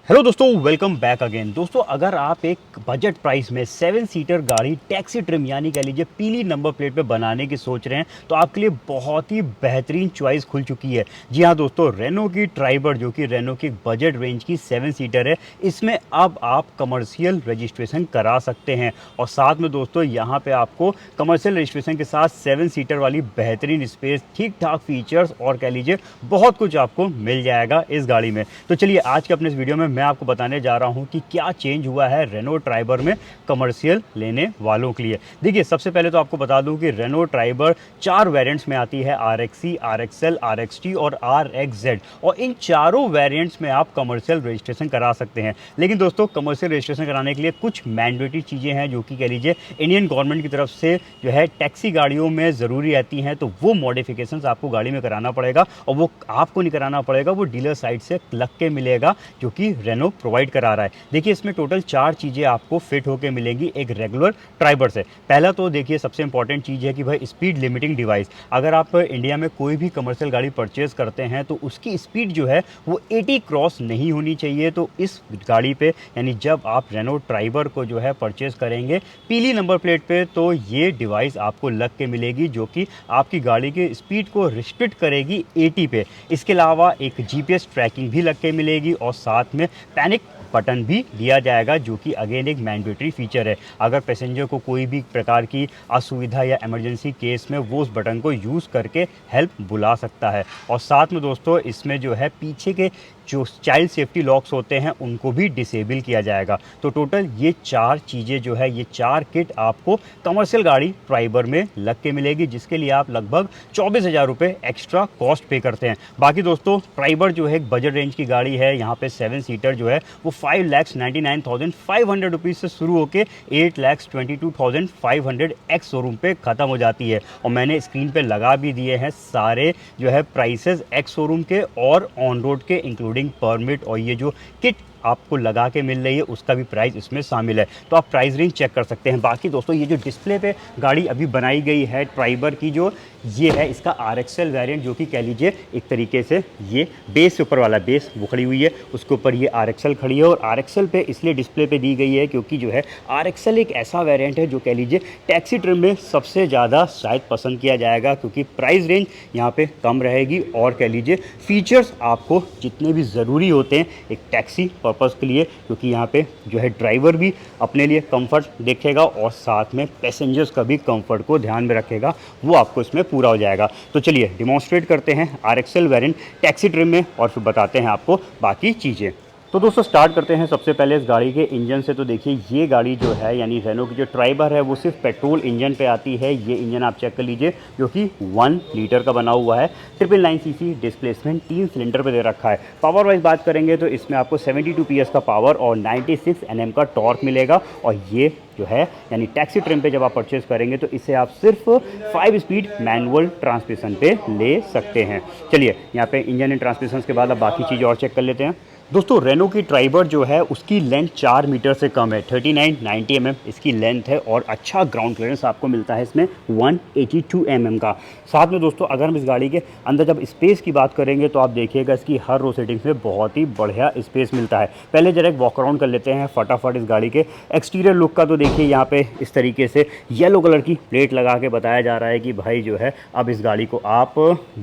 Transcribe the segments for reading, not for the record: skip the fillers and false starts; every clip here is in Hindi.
हेलो दोस्तों, वेलकम बैक अगेन। दोस्तों, अगर आप एक बजट प्राइस में 7 सीटर गाड़ी टैक्सी ट्रिम यानी कह लीजिए पीली नंबर प्लेट पे बनाने की सोच रहे हैं तो आपके लिए बहुत ही बेहतरीन चॉइस खुल चुकी है। जी हाँ दोस्तों, रेनो की ट्राइबर जो कि रेनो की बजट रेंज की 7 सीटर है, इसमें अब आप कमर्शियल रजिस्ट्रेशन करा सकते हैं। और साथ में दोस्तों यहाँ पे आपको कमर्शियल रजिस्ट्रेशन के साथ 7 सीटर वाली बेहतरीन स्पेस, ठीक ठाक फीचर्स और कह लीजिए बहुत कुछ आपको मिल जाएगा इस गाड़ी में। तो चलिए आज के अपने इस वीडियो में मैं आपको बताने जा रहा हूं कि क्या चेंज हुआ है रेनो ट्राइबर में कमर्शियल लेने वालों के लिए। देखिए, सबसे पहले तो आपको बता दूं कि रेनो ट्राइबर 4 वेरिएंट्स में आती है, RXE, RXL, RXT और RXZ। और इन चारों वेरिएंट्स में आप कमर्शियल रजिस्ट्रेशन करा सकते हैं। लेकिन दोस्तों, कमर्शियल रजिस्ट्रेशन कराने के लिए कुछ मैंडेटरी चीज़ें हैं जो कि कह लीजिए इंडियन गवर्नमेंट की तरफ से जो है टैक्सी गाड़ियों में ज़रूरी रहती हैं। तो वो मॉडिफिकेशंस आपको गाड़ी में कराना पड़ेगा, और वो आपको नहीं कराना पड़ेगा, वो डीलर साइड से लग के मिलेगा जो कि रेनो प्रोवाइड करा रहा है। देखिए, इसमें टोटल 4 चीज़ें आपको फिट होकर मिलेंगी एक रेगुलर ट्राइबर से। पहला तो देखिए, सबसे इंपॉर्टेंट चीज़ है कि भाई स्पीड लिमिटिंग डिवाइस। अगर आप इंडिया में कोई भी कमर्शियल गाड़ी परचेज करते हैं तो उसकी स्पीड जो है वो 80 क्रॉस नहीं होनी चाहिए। तो इस गाड़ी पे यानी जब आप रेनो ट्राइबर को जो है परचेज करेंगे पीली नंबर प्लेट पे, तो ये डिवाइस आपको लग के मिलेगी जो कि आपकी गाड़ी के स्पीड को रिस्ट्रिक्ट करेगी 80 पे। इसके अलावा एक GPS ट्रैकिंग भी लग के मिलेगी और साथ में पैनिक बटन भी दिया जाएगा जो कि अगेन एक मैंडेटरी फीचर है। अगर पैसेंजर को कोई भी प्रकार की असुविधा या इमरजेंसी केस में वो उस बटन को यूज़ करके हेल्प बुला सकता है। और साथ में दोस्तों, इसमें जो है पीछे के जो चाइल्ड सेफ्टी लॉक्स होते हैं उनको भी डिसेबल किया जाएगा। तो टोटल ये 4 चीज़ें जो है, ये 4 किट आपको कमर्शियल गाड़ी ट्राइबर में लग के मिलेगी, जिसके लिए आप लगभग 24,000 रुपये एक्स्ट्रा कॉस्ट पे करते हैं। बाकी दोस्तों, ट्राइबर जो है एक बजट रेंज की गाड़ी है। यहाँ पे 7 सीटर जो है वो 5,99,500 रुपीज़ से शुरू होकर 8,22,500 एक्स शोरूम पे ख़त्म हो जाती है। और मैंने स्क्रीन पे लगा भी दिए हैं सारे जो है प्राइसेस एक्स शोरूम के और ऑन रोड के, इंक्लूडिंग परमिट, और ये जो किट आपको लगा के मिल रही है उसका भी प्राइस इसमें शामिल है। तो आप प्राइस रेंज चेक कर सकते हैं। बाकी दोस्तों, ये जो डिस्प्ले पे गाड़ी अभी बनाई गई है ट्राइबर की, जो ये है इसका RXL वेरिएंट, जो कि कह लीजिए एक तरीके से ये बेस से ऊपर वाला बेस वो खड़ी हुई है, उसके ऊपर ये RXL खड़ी है। और RXL पे इसलिए डिस्प्ले पे दी गई है क्योंकि जो है RXL एक ऐसा वेरिएंट है जो कह लीजिए टैक्सी ट्रिम में सबसे ज़्यादा शायद पसंद किया जाएगा, क्योंकि प्राइस रेंज यहाँ पे कम रहेगी और कह लीजिए फीचर्स आपको जितने भी ज़रूरी होते हैं एक टैक्सी पर्पज़ के लिए, क्योंकि यहाँ पे जो है ड्राइवर भी अपने लिए कंफर्ट देखेगा और साथ में पैसेंजर्स का भी कंफर्ट को ध्यान में रखेगा, वो आपको इसमें पूरा हो जाएगा। तो चलिए डिमॉन्स्ट्रेट करते हैं RXL वेरिएंट टैक्सी ट्रिम में और फिर बताते हैं आपको बाकी चीज़ें। तो दोस्तों, स्टार्ट करते हैं सबसे पहले इस गाड़ी के इंजन से। तो देखिए, ये गाड़ी जो है यानी रेनो की जो ट्राइबर है वो सिर्फ पेट्रोल इंजन पे आती है। ये इंजन आप चेक कर लीजिए जो कि 1 लीटर का बना हुआ है। 999cc डिस्प्लेसमेंट 3 सिलेंडर पे दे रखा है। पावर वाइज बात करेंगे तो इसमें आपको 72 PS का पावर और 96 Nm का टॉर्क मिलेगा। और ये जो है यानी टैक्सी ट्रिम पे जब आप परचेज करेंगे तो इसे आप सिर्फ 5 स्पीड मैनुअल ट्रांसमिशन पे ले सकते हैं। चलिए, यहाँ पे इंजन एंड ट्रांसमिशन के बाद अब बाकी चीज़ और चेक कर लेते हैं। दोस्तों, रेनो की ट्राइबर जो है उसकी लेंथ 4 मीटर से कम है, 3990 mm इसकी लेंथ है। और अच्छा ग्राउंड क्लियरेंस आपको मिलता है इसमें 182 mm का। साथ में दोस्तों, अगर हम इस गाड़ी के अंदर जब स्पेस की बात करेंगे तो आप देखिएगा इसकी हर रो सेटिंग्स में बहुत ही बढ़िया स्पेस मिलता है। पहले जरा एक वॉक अराउंड कर लेते हैं फटाफट इस गाड़ी के एक्सटीरियर लुक का। तो देखिए, यहाँ पे इस तरीके से येलो कलर की प्लेट लगा के बताया जा रहा है कि भाई जो है अब इस गाड़ी को आप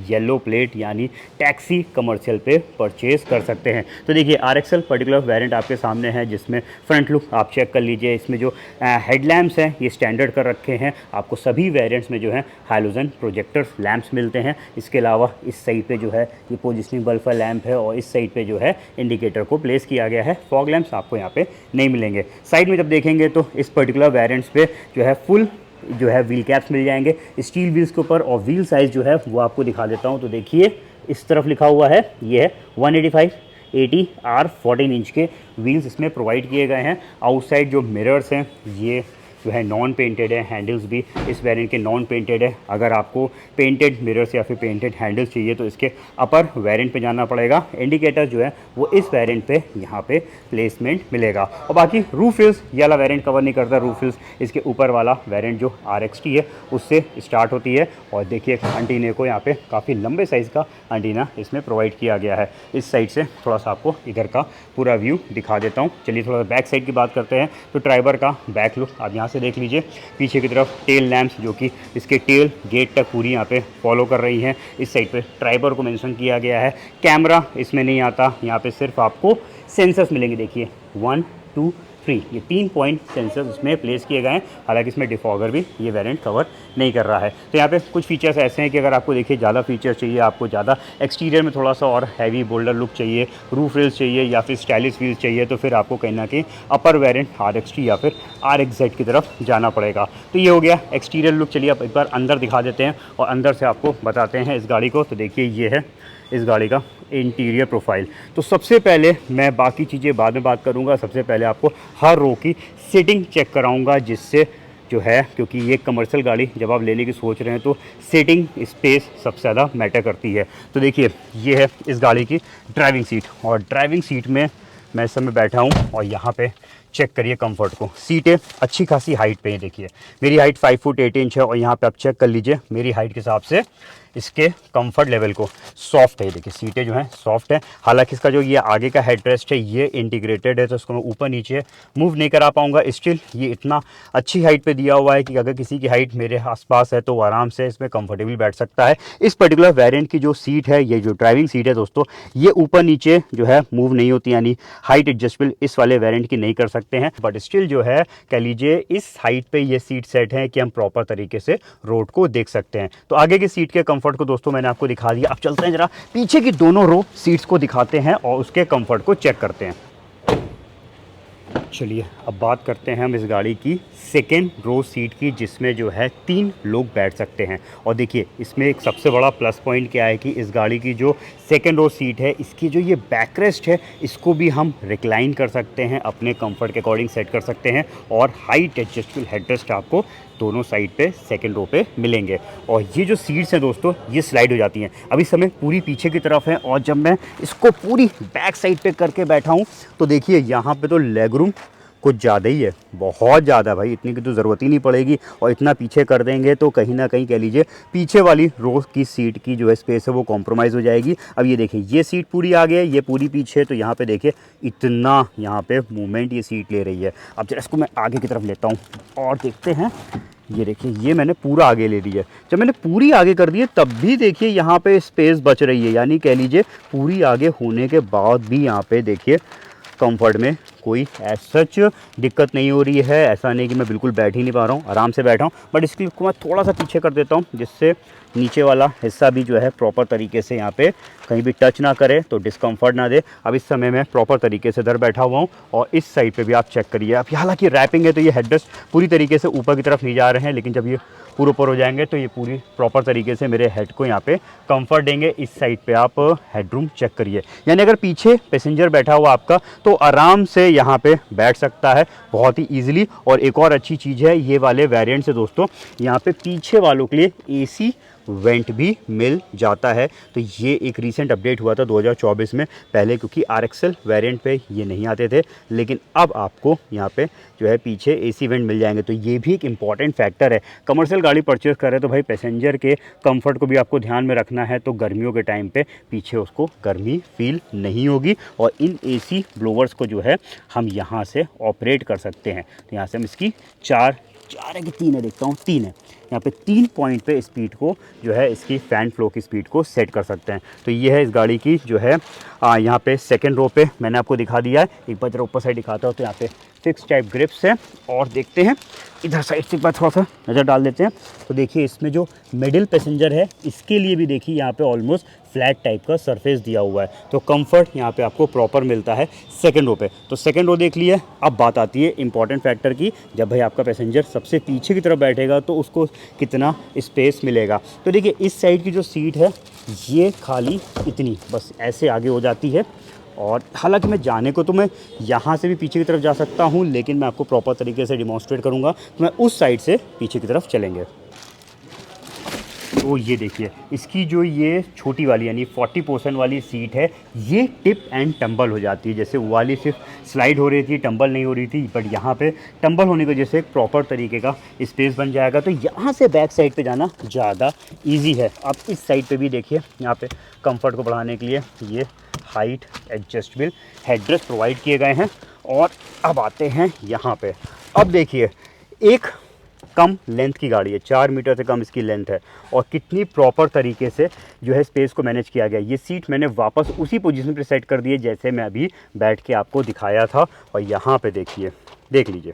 येलो प्लेट यानी टैक्सी कमर्शियल पे परचेज कर सकते हैं। तो देखिए, RXL पर्टिकुलर वेरिएंट आपके सामने है, जिसमें फ्रंट लुक आप चेक कर लीजिए। इसमें जो हेडलैम्प्स हैं ये स्टैंडर्ड कर रखे हैं। आपको सभी वेरिएंट्स में जो है हाइलोजन प्रोजेक्टर लैंप्स मिलते हैं। इसके अलावा इस साइड पे जो है ये पोजिशनिंग बल्ब का लैंप है और इस साइड पे जो है इंडिकेटर को प्लेस किया गया है। फॉग लैंप्स आपको यहाँ पे नहीं मिलेंगे। साइड में जब देखेंगे तो इस पर्टिकुलर वेरिएंट्स पे जो है फुल जो है व्हील कैप्स मिल जाएंगे स्टील व्हील्स के ऊपर। और व्हील साइज़ जो है वो आपको दिखा देता हूँ। तो देखिए, इस तरफ लिखा हुआ है ये है 185/80 R 14 इंच के व्हील्स इसमें प्रोवाइड किए गए हैं। आउटसाइड जो मिरर्स हैं ये जो है नॉन पेंटेड है, हैंडल्स भी इस वेरिएंट के नॉन पेंटेड है। अगर आपको पेंटेड मिरर्स या फिर पेंटेड हैंडल्स चाहिए तो इसके अपर वेरिएंट पे जाना पड़ेगा। इंडिकेटर जो है वो इस वेरिएंट पे यहाँ पे प्लेसमेंट मिलेगा। और बाकी रूफ हिल्स ये वाला वेरिएंट कवर नहीं करता। रूफ हिल्स इसके ऊपर वाला वेरिएंट जो RXT है उससे स्टार्ट होती है। और देखिए एंटीने को यहाँ पे काफ़ी लंबे साइज़ का एंटीना इसमें प्रोवाइड किया गया है। इस साइड से थोड़ा सा आपको इधर का पूरा व्यू दिखा देता हूँ। चलिए थोड़ा बैक साइड की बात करते हैं। तो ट्राइबर का बैक लुक आप यहाँ से देख लीजिए। पीछे की तरफ टेल लैंप्स जो कि इसके टेल गेट तक पूरी यहाँ पे फॉलो कर रही हैं। इस साइड पे ट्राइबर को मेंशन किया गया है। कैमरा इसमें नहीं आता, यहाँ पे सिर्फ आपको सेंसर्स मिलेंगे। देखिए 1, 2, 3 ये 3 पॉइंट सेंसर्स इसमें प्लेस किए गए हैं। हालांकि इसमें डिफॉगर भी ये वेरिएंट कवर नहीं कर रहा है। तो यहाँ पे कुछ फीचर्स ऐसे हैं कि अगर आपको देखिए ज़्यादा फीचर्स चाहिए, आपको ज़्यादा एक्सटीरियर में थोड़ा सा और हैवी बोल्डर लुक चाहिए, रूफ रेल्स चाहिए या फिर स्टाइलिश व्हील्स चाहिए, तो फिर आपको कहीं ना कहीं अपर वेरिएंट RXT या फिर RXZ की तरफ जाना पड़ेगा। तो ये हो गया एक्सटीरियर लुक। चलिए अब एक बार अंदर दिखा देते हैं और अंदर से आपको बताते हैं इस गाड़ी को। तो देखिए ये है इस गाड़ी का इंटीरियर प्रोफाइल। तो सबसे पहले मैं बाकी चीज़ें बाद में बात करूंगा। सबसे पहले आपको हर रो की सीटिंग चेक कराऊंगा, जिससे जो है, क्योंकि ये कमर्शियल गाड़ी जब आप लेने की सोच रहे हैं तो सीटिंग स्पेस सबसे ज़्यादा मैटर करती है। तो देखिए ये है इस गाड़ी की ड्राइविंग सीट, और ड्राइविंग सीट में मैं इस समय बैठा हूँ और यहाँ पे चेक करिए कंफर्ट को। सीटें अच्छी खासी हाइट पे है। देखिए मेरी हाइट 5 फुट 8 इंच है और यहाँ पे आप चेक कर लीजिए मेरी हाइट के हिसाब से इसके कंफर्ट लेवल को सॉफ्ट है। देखिए सीटें जो हैं सॉफ्ट है। हालांकि इसका जो ये आगे का हेडरेस्ट है ये इंटीग्रेटेड है, तो इसको मैं ऊपर नीचे मूव नहीं करा पाऊंगा। स्टिल ये इतना अच्छी हाइट पे दिया हुआ है कि अगर किसी की हाइट मेरे आसपास है तो वो आराम से इसमें कंफर्टेबल बैठ सकता है। इस पर्टिकुलर वेरिएंट की जो सीट है, ये जो ड्राइविंग सीट है दोस्तों, ये ऊपर नीचे जो है मूव नहीं होती, यानी हाइट एडजस्टेबल इस वाले वेरिएंट की नहीं कर सकते हैं। बट स्टिल जो है कह लीजिए इस हाइट पे ये सीट सेट है कि हम प्रॉपर तरीके से रोड को देख सकते हैं। तो आगे की सीट के कंफर्ट को दोस्तों मैंने आपको दिखा दिया। अब चलते हैं जरा पीछे की दोनों रो सीट्स को दिखाते हैं और उसके कंफर्ट को चेक करते हैं। चलिए अब बात करते हैं हम इस गाड़ी की सेकेंड रो सीट की, जिसमें जो है 3 लोग बैठ सकते हैं। और देखिए इसमें एक सबसे बड़ा प्लस पॉइंट क्या है कि इस गाड़ी की जो सेकेंड रो सीट है, इसकी जो ये बैकरेस्ट है इसको भी हम रिक्लाइन कर सकते हैं, अपने कंफर्ट के अकॉर्डिंग सेट कर सकते हैं। और हाइट एडजस्टेबल हेडरेस्ट आपको दोनों साइड पे सेकंड रो पे मिलेंगे। और ये जो सीट्स हैं दोस्तों ये स्लाइड हो जाती हैं। अभी समय पूरी पीछे की तरफ है और जब मैं इसको पूरी बैक साइड पे करके बैठा हूँ तो देखिए यहाँ पे तो लेग रूम कुछ ज़्यादा ही है, बहुत ज़्यादा भाई। इतनी की तो ज़रूरत ही नहीं पड़ेगी और इतना पीछे कर देंगे तो कहीं ना कहीं कह लीजिए पीछे वाली रो की सीट की जो है स्पेस है वो कॉम्प्रोमाइज़ हो जाएगी। अब ये देखिए ये सीट पूरी आगे है, ये पूरी पीछे, तो यहाँ पे देखिए इतना यहाँ पे मूवमेंट ये सीट ले रही है। अब जरा इसको मैं आगे की तरफ लेता हूँ और देखते हैं। ये देखिए ये मैंने पूरा आगे ले लिया। जब मैंने पूरी आगे कर दी है तब भी देखिए यहाँ पे स्पेस बच रही है, यानी कह लीजिए पूरी आगे होने के बाद भी यहाँ पे देखिए कंफर्ट में कोई सच दिक्कत नहीं हो रही है। ऐसा नहीं कि मैं बिल्कुल बैठ ही नहीं पा रहा हूँ, आराम से बैठा हूँ। बट इसके लिए मैं थोड़ा सा पीछे कर देता हूँ जिससे नीचे वाला हिस्सा भी जो है प्रॉपर तरीके से यहाँ पे कहीं भी टच ना करे, तो डिस्कम्फर्ट ना दे। अब इस समय मैं प्रॉपर तरीके से इधर बैठा हुआ हूँ और इस साइड पे भी आप चेक करिए। अब हालांकि रैपिंग है तो ये हेडरेस्ट पूरी तरीके से ऊपर की तरफ नहीं जा रहे हैं, लेकिन जब ये पूरे ऊपर हो जाएंगे तो ये पूरी प्रॉपर तरीके से मेरे हेड को यहाँ पे कंफर्ट देंगे। इस साइड पे आप हेडरूम चेक करिए, यानी अगर पीछे पैसेंजर बैठा हुआ आपका तो आराम से यहाँ पे बैठ सकता है बहुत ही ईजिली। और एक और अच्छी चीज़ है ये वाले वेरिएंट से दोस्तों, यहाँ पे पीछे वालों के लिए AC वेंट भी मिल जाता है। तो ये एक रीसेंट अपडेट हुआ था 2024 में। पहले क्योंकि RXL वेरिएंट पे ये नहीं आते थे, लेकिन अब आपको यहाँ पे जो है पीछे AC वेंट मिल जाएंगे। तो ये भी एक इम्पॉर्टेंट फैक्टर है। कमर्शियल गाड़ी परचेज़ कर रहे हैं तो भाई पैसेंजर के कंफर्ट को भी आपको ध्यान में रखना है। तो गर्मियों के टाइम पे पीछे उसको गर्मी फील नहीं होगी और इन AC ब्लोवर्स को जो है हम यहाँ से ऑपरेट कर सकते हैं। तो यहाँ से हम इसकी चार है कि 3 है, देखता हूँ 3 है, यहाँ पे 3 पॉइंट पे स्पीड को जो है इसकी फ़ैन फ्लो की स्पीड को सेट कर सकते हैं। तो ये है इस गाड़ी की जो है यहाँ पे सेकंड रो पे मैंने आपको दिखा दिया है। एक बार जरा ऊपर साइड दिखाता हूँ तो यहाँ पे फिक्स टाइप ग्रिप्स है। और देखते हैं इधर साइड से एक बार थोड़ा सा नज़र डाल देते हैं तो देखिए इसमें जो मिडिल पैसेंजर है इसके लिए भी देखिए यहाँ पे ऑलमोस्ट फ्लैट टाइप का सरफेस दिया हुआ है। तो कंफर्ट यहाँ पे आपको प्रॉपर मिलता है सेकंड रो पे। तो सेकंड रो देख लिए। अब बात आती है इंपॉर्टेंट फैक्टर की, जब भाई आपका पैसेंजर सबसे पीछे की तरफ बैठेगा तो उसको कितना स्पेस मिलेगा। तो देखिए इस साइड की जो सीट है ये खाली इतनी बस ऐसे आगे हो जाती है और हालांकि मैं जाने को तो मैं यहाँ से भी पीछे की तरफ जा सकता हूँ, लेकिन मैं आपको प्रॉपर तरीके से डिमॉन्स्ट्रेट करूँगा। तो मैं उस साइड से पीछे की तरफ चलेंगे। तो ये देखिए, इसकी जो ये छोटी वाली यानी 40% वाली सीट है, ये टिप एंड टंबल हो जाती है। जैसे वो वाली सिर्फ स्लाइड हो रही थी, टंबल नहीं हो रही थी, बट यहाँ पे टंबल होने की वजह से एक प्रॉपर तरीके का स्पेस बन जाएगा। तो यहाँ से बैक साइड पे जाना ज़्यादा इजी है। आप इस साइड पे भी देखिए, यहाँ पे कंफर्ट को बढ़ाने के लिए ये हाइट एडजस्टेबल हेडरेस्ट प्रोवाइड किए गए हैं। और अब आते हैं यहाँ पे, अब देखिए एक कम लेंथ की गाड़ी है, 4 मीटर से कम इसकी लेंथ है, और कितनी प्रॉपर तरीके से जो है स्पेस को मैनेज किया गया। ये सीट मैंने वापस उसी पोजीशन पे सेट कर दी है जैसे मैं अभी बैठ के आपको दिखाया था। और यहाँ पे देखिए, देख लीजिए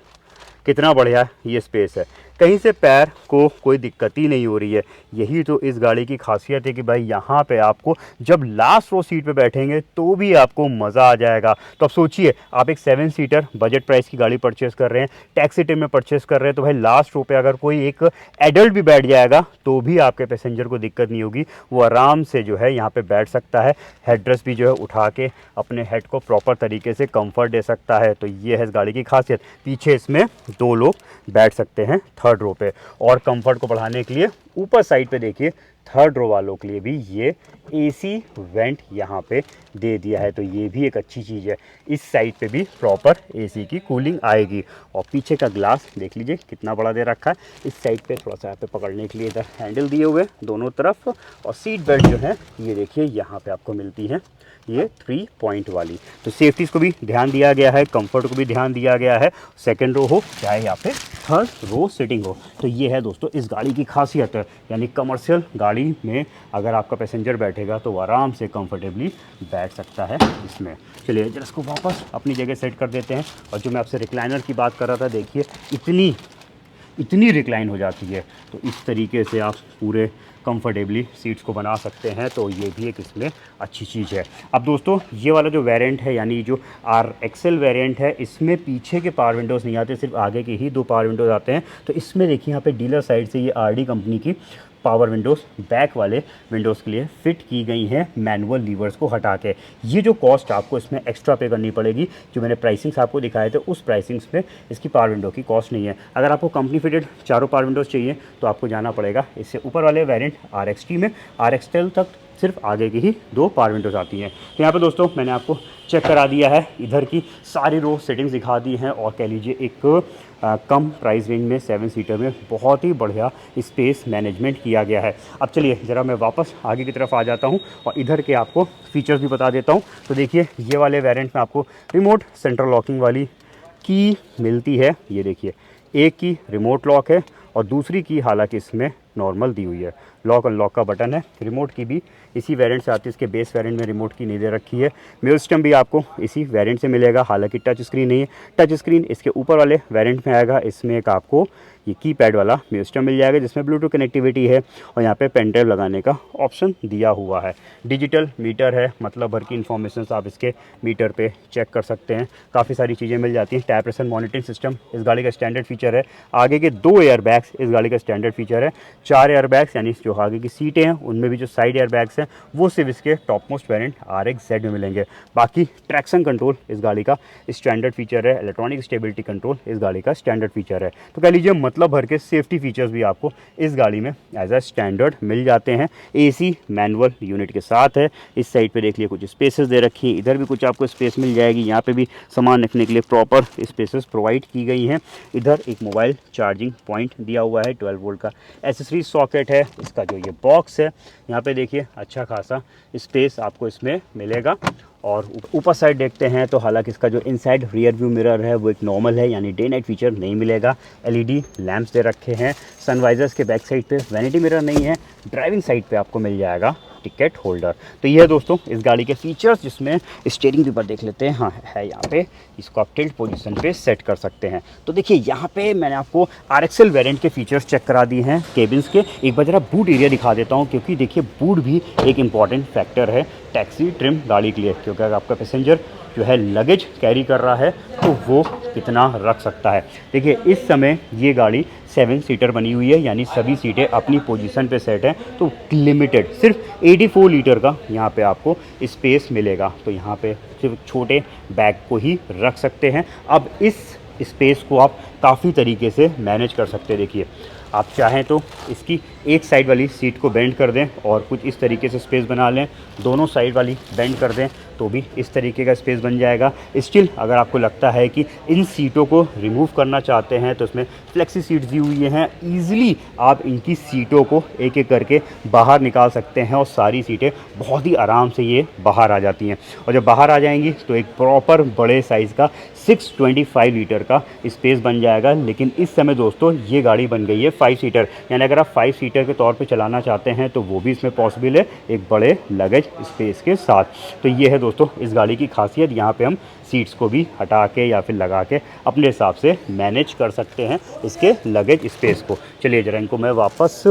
कितना बढ़िया ये स्पेस है, कहीं से पैर को कोई दिक्कत ही नहीं हो रही है। यही तो इस गाड़ी की खासियत है कि भाई यहाँ पे आपको जब लास्ट रो सीट पे बैठेंगे तो भी आपको मज़ा आ जाएगा। तो अब सोचिए, आप एक 7 सीटर बजट प्राइस की गाड़ी परचेस कर रहे हैं, टैक्स सिटी में परचेस कर रहे हैं, तो भाई लास्ट रो पे अगर कोई एक एडल्ट भी बैठ जाएगा तो भी आपके पैसेंजर को दिक्कत नहीं होगी, वो आराम से जो है यहाँ पर बैठ सकता है। हेडरेस्ट भी जो है उठा के अपने हेड को प्रॉपर तरीके से कम्फर्ट दे सकता है। तो ये है इस गाड़ी की खासियत। पीछे इसमें 2 लोग बैठ सकते हैं 3rd रो पे। और कंफर्ट को बढ़ाने के लिए ऊपर साइड पे देखिए, 3rd रो वालों के लिए भी ये एसी वेंट यहाँ पे दे दिया है। तो ये भी एक अच्छी चीज़ है, इस साइड पे भी प्रॉपर एसी की कूलिंग आएगी। और पीछे का ग्लास देख लीजिए कितना बड़ा दे रखा है। इस साइड पे थोड़ा सा यहाँ पे पकड़ने के लिए इधर हैंडल दिए हुए दोनों तरफ। और सीट बेल्ट जो है ये देखिए यहाँ पे आपको मिलती है ये 3 पॉइंट वाली। तो सेफ्टीज़ को भी ध्यान दिया गया है, कंफर्ट को भी ध्यान दिया गया है, 2nd रो हो चाहे यहाँ पे 3rd रो सिटिंग हो। तो ये है दोस्तों इस गाड़ी की खासियत है। यानी कमर्शियल गाड़ी में अगर आपका पैसेंजर बैठेगा तो वो आराम से कंफर्टेबली बैठ सकता है इसमें। चलिए जरा इसको वापस अपनी जगह सेट कर देते हैं। और जो मैं आपसे रिक्लाइनर की बात कर रहा था, देखिए इतनी रिक्लाइन हो जाती है। तो इस तरीके से आप पूरे कंफर्टेबली सीट्स को बना सकते हैं। तो ये भी एक इसमें अच्छी चीज़ है। अब दोस्तों ये वाला जो वेरिएंट है, यानी जो RXL वेरिएंट है, इसमें पीछे के पावर विंडोज़ नहीं आते, सिर्फ आगे के ही 2 पावर विंडोज़ आते हैं। तो इसमें देखिए यहाँ पे डीलर साइड से ये RD कंपनी की पावर विंडोज़ बैक वाले विंडोज़ के लिए फिट की गई हैं मैनुअल लीवर्स को हटा के। ये जो कॉस्ट आपको इसमें एक्स्ट्रा पे करनी पड़ेगी, जो मैंने प्राइसिंग्स आपको दिखाए थे उस प्राइसिंग्स पे इसकी पावर विंडो की कॉस्ट नहीं है। अगर आपको कंपनी फिटेड चारों पावर विंडोज़ चाहिए तो आपको जाना पड़ेगा इससे ऊपर वाले वेरिएंट RXT में। RXL तक सिर्फ आगे की ही 2 पावर विंडोज़ आती हैं। तो यहाँ पे दोस्तों मैंने आपको चेक करा दिया है, इधर की सारी रो सेटिंग्स दिखा दी हैं। और कह लीजिए एक कम प्राइस रेंज में 7 सीटर में बहुत ही बढ़िया स्पेस मैनेजमेंट किया गया है। अब चलिए ज़रा मैं वापस आगे की तरफ आ जाता हूँ और इधर के आपको फीचर्स भी बता देता हूँ। तो देखिए ये वाले वेरिएंट में आपको रिमोट सेंट्रल लॉकिंग वाली की मिलती है। ये देखिए, एक की रिमोट लॉक है और दूसरी की हालांकि इसमें नॉर्मल दी हुई है, लॉक अनलॉक का बटन है। रिमोट की भी इसी वेरिएंट से आती है, इसके बेस वेरिएंट में रिमोट की नहीं दे रखी है। म्यूजिक सिस्टम भी आपको इसी वेरिएंट से मिलेगा, हालांकि टच स्क्रीन नहीं है। टच स्क्रीन इसके ऊपर वाले वेरिएंट में आएगा। इसमें एक आपको ये कीपैड वाला म्यूजिक सिस्टम मिल जाएगा जिसमें ब्लूटूथ कनेक्टिविटी है और यहाँ पे पेन ड्राइव लगाने का ऑप्शन दिया हुआ है। डिजिटल मीटर है, मतलब भर की इन्फॉर्मेशन आप इसके मीटर पे चेक कर सकते हैं। काफ़ी सारी चीज़ें मिल जाती हैं। टैप प्रेशर मॉनिटरिंग सिस्टम इस गाड़ी का स्टैंडर्ड फीचर है। आगे के 2 एयरबैग्स इस गाड़ी का स्टैंडर्ड फीचर है। 4 एयरबैग्स यानी जो आगे की सीटें हैं उनमें भी जो साइड एयरबैग्स हैं वो सिर्फ इसके टॉप मोस्ट वेरिएंट RXZ में मिलेंगे। बाकी ट्रैक्शन कंट्रोल इस गाड़ी का स्टैंडर्ड फीचर है। इलेक्ट्रॉनिक स्टेबिलिटी कंट्रोल इस गाड़ी का स्टैंडर्ड फीचर है। तो कह लीजिए मतलब भर के सेफ्टी फीचर्स भी आपको इस गाड़ी में एज अ स्टैंडर्ड मिल जाते हैं। AC मैनुअल यूनिट के साथ है। इस साइड पे देख लिए कुछ स्पेसेस दे रखी हैं, इधर भी कुछ आपको स्पेस मिल जाएगी। यहाँ पे भी सामान रखने के लिए प्रॉपर स्पेसेस प्रोवाइड की गई हैं। इधर एक मोबाइल चार्जिंग पॉइंट दिया हुआ है, 12 वोल्ट का एसेसरी सॉकेट है। इसका जो ये बॉक्स है यहाँ पे देखिए अच्छा खासा स्पेस आपको इसमें मिलेगा। और ऊपर साइड देखते हैं तो हालांकि इसका जो इनसाइड रियर व्यू मिरर है वो एक नॉर्मल है, यानी डे नाइट फीचर नहीं मिलेगा। LED लैंप्स दे रखे हैं। सनवाइजर्स के बैक साइड पे वैनिटी मिरर नहीं है। ड्राइविंग साइड पे आपको मिल जाएगा टिकट होल्डर। तो ये है दोस्तों इस गाड़ी के फीचर्स, जिसमें स्टीयरिंग भी पर देख लेते हैं। हाँ है यहाँ पे, इसको आप टिल्ट पोजीशन पे सेट कर सकते हैं। तो देखिए यहाँ पे मैंने आपको RXL वेरिएंट के फीचर्स चेक करा दिए हैं केबिन्स के। एक बार जरा बूट एरिया दिखा देता हूँ, क्योंकि देखिए बूट भी एक इम्पॉर्टेंट फैक्टर है टैक्सी ट्रिम गाड़ी के लिए। क्योंकि अगर आपका पैसेंजर जो है लगेज कैरी कर रहा है तो वो कितना रख सकता है। देखिए इस समय ये गाड़ी 7 सीटर बनी हुई है, यानी सभी सीटें अपनी पोजीशन पे सेट हैं। तो लिमिटेड सिर्फ 84 लीटर का यहाँ पे आपको स्पेस मिलेगा। तो यहाँ पे सिर्फ छोटे बैग को ही रख सकते हैं। अब इस स्पेस को आप काफ़ी तरीके से मैनेज कर सकते हैं। देखिए आप चाहें तो इसकी एक साइड वाली सीट को बेंड कर दें और कुछ इस तरीके से स्पेस बना लें, दोनों साइड वाली बेंड कर दें तो भी इस तरीके का स्पेस बन जाएगा। स्टिल अगर आपको लगता है कि इन सीटों को रिमूव करना चाहते हैं तो इसमें फ्लेक्सी सीट्स दी हुई हैं, ईजिली आप इनकी सीटों को एक एक करके बाहर निकाल सकते हैं और सारी सीटें बहुत ही आराम से ये बाहर आ जाती हैं। और जब बाहर आ जाएंगी तो एक प्रॉपर बड़े साइज़ का 625 लीटर का स्पेस बन जाएगा। लेकिन इस समय दोस्तों ये गाड़ी बन गई है 5 सीटर, यानी अगर आप 5 सीटर के तौर पे चलाना चाहते हैं तो वो भी इसमें पॉसिबल है एक बड़े लगेज स्पेस के साथ। तो ये है दोस्तों इस गाड़ी की खासियत। यहाँ पे हम सीट्स को भी हटा के या फिर लगा के अपने हिसाब से मैनेज कर सकते हैं इसके लगेज स्पेस को। चलिए जरा इनको मैं वापस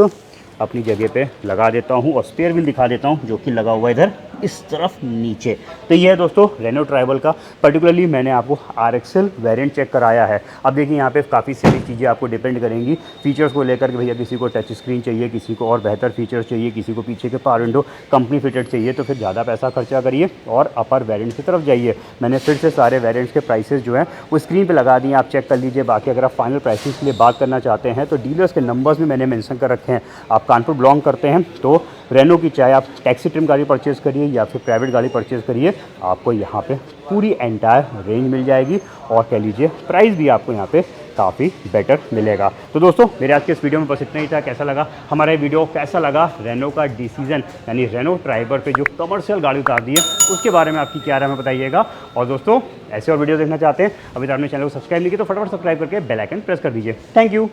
अपनी जगह पे लगा देता हूँ और स्पेयर व्हील दिखा देता हूँ जो कि लगा हुआ है इधर इस तरफ नीचे। तो ये है दोस्तों रेनो ट्राइबल का, पर्टिकुलरली मैंने आपको RXL वेरिएंट चेक कराया है। अब देखिए यहाँ पे काफ़ी सारी चीज़ें आपको डिपेंड करेंगी फीचर्स को लेकर के। भैया किसी को टच स्क्रीन चाहिए, किसी को और बेहतर फीचर्स चाहिए, किसी को पीछे के पावर विंडो कंपनी फिटेड चाहिए, तो फिर ज़्यादा पैसा खर्चा करिए और अपर वेरिएंट की तरफ जाइए। मैंने फिर से सारे वेरिएंट्स के प्राइसेस जो हैं वो स्क्रीन पर लगा दिए, आप चेक कर लीजिए। बाकी अगर आप फाइनल प्राइसेस के लिए बात करना चाहते हैं तो डीलर्स के नंबर्स भी मैंने मेंशन कर रखे हैं। आप कानपुर बिलोंग करते हैं तो रेनो की चाहे आप टैक्सी ट्रिम गाड़ी परचेज़ करिए या फिर प्राइवेट गाड़ी परचेज़ करिए, आपको यहाँ पे पूरी एंटायर रेंज मिल जाएगी और कह लीजिए प्राइस भी आपको यहाँ पे काफ़ी बेटर मिलेगा। तो दोस्तों मेरे आज के इस वीडियो में बस इतना ही था। कैसा लगा हमारा ये वीडियो, कैसा लगा रेनो का डिसीजन यानी रेनो ट्राइबर पे जो कमर्शियल गाड़ी उतार दी है उसके बारे में आपकी क्या राय है बताइएगा। और दोस्तों ऐसे और वीडियो देखना चाहते हैं, अभी तो आपने चैनल को सब्सक्राइब नहीं किया तो फटाफट सब्सक्राइब करके बेल आइकन प्रेस कर दीजिए। Thank you.